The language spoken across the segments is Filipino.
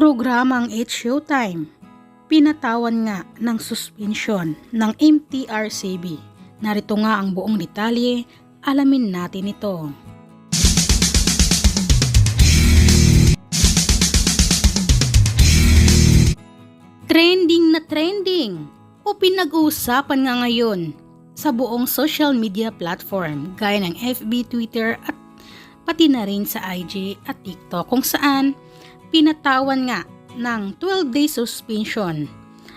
Programang It's Showtime, pinatawan nga ng suspensyon ng MTRCB. Narito nga ang buong detalye, alamin natin ito. Trending na trending o pinag-uusapan nga ngayon sa buong social media platform gaya ng FB, Twitter at pati na rin sa IG at TikTok kung saan pinatawan nga ng 12-day suspension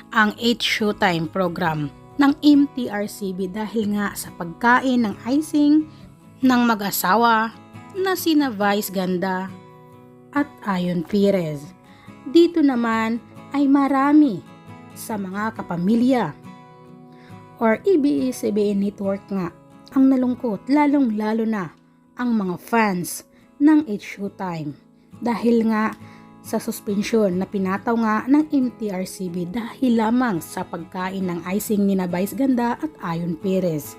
ang It's Showtime program ng MTRCB dahil nga sa pagkain ng icing ng mag-asawa na sina Vice Ganda at Ayon Perez. Dito naman ay marami sa mga kapamilya or ABS-CBN network nga ang nalungkot, lalong-lalo na ang mga fans ng It's Showtime dahil nga sa suspensyon na pinataw nga ng MTRCB dahil lamang sa pagkain ng icing ni na Vice Ganda at Ayon Perez.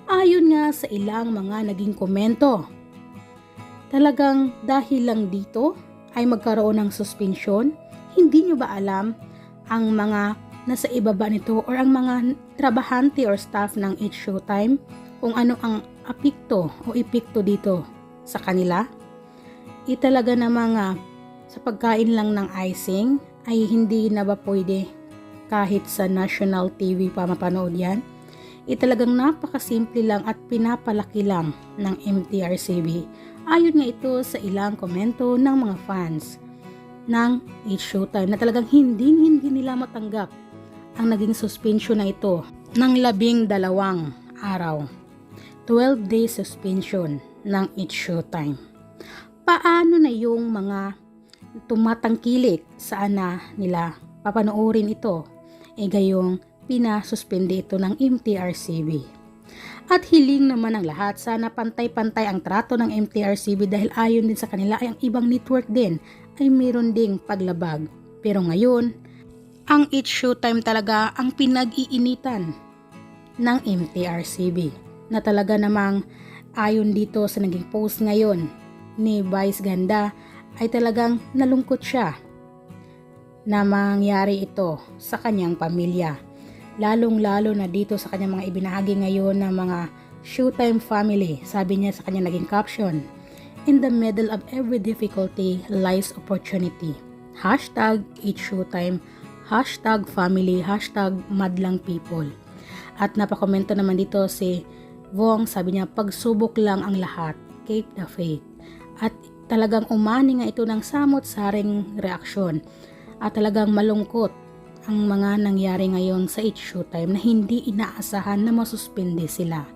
Ayon nga sa ilang mga naging komento, talagang dahil lang dito ay magkaroon ng suspensyon. Hindi nyo ba alam ang mga nasa ibaba nito or ang mga trabahante or staff ng It's Showtime kung ano ang epekto dito sa kanila? Talaga namang sa pagkain lang ng icing ay hindi na ba pwede kahit sa national TV pa mapanood yan? Talagang napakasimple lang at pinapalaki lang ng MTRCB. Ayon nga ito sa ilang komento ng mga fans ng It's Showtime na talagang hindi nila matanggap ang naging suspension na ito ng 12 araw. 12-day suspension ng It's Showtime. Paano na yung mga tumatangkilik saan na nila papanoorin ito? Gayong pinasuspende ito ng MTRCB. At hiling naman ng lahat, sana pantay-pantay ang trato ng MTRCB dahil ayon din sa kanila ay ang ibang network din ay meron ding paglabag. Pero ngayon, ang It's Showtime talaga ang pinag-iinitan ng MTRCB na talaga namang ayon dito sa naging post ngayon ni Vice Ganda ay talagang nalungkot siya na mangyari ito sa kanyang pamilya. Lalong-lalo na dito sa kanyang mga ibinahagi ngayon ng mga Showtime family. Sabi niya sa kanyang naging caption, "In the middle of every difficulty lies opportunity. Hashtag It's Showtime, hashtag family, hashtag madlang people." At napakomento naman dito si Vong, sabi niya, "Pagsubok lang ang lahat, keep the faith." At talagang umani nga ito ng samot-saring reaksyon at talagang malungkot ang mga nangyari ngayon sa It's Showtime na hindi inaasahan na masuspende sila.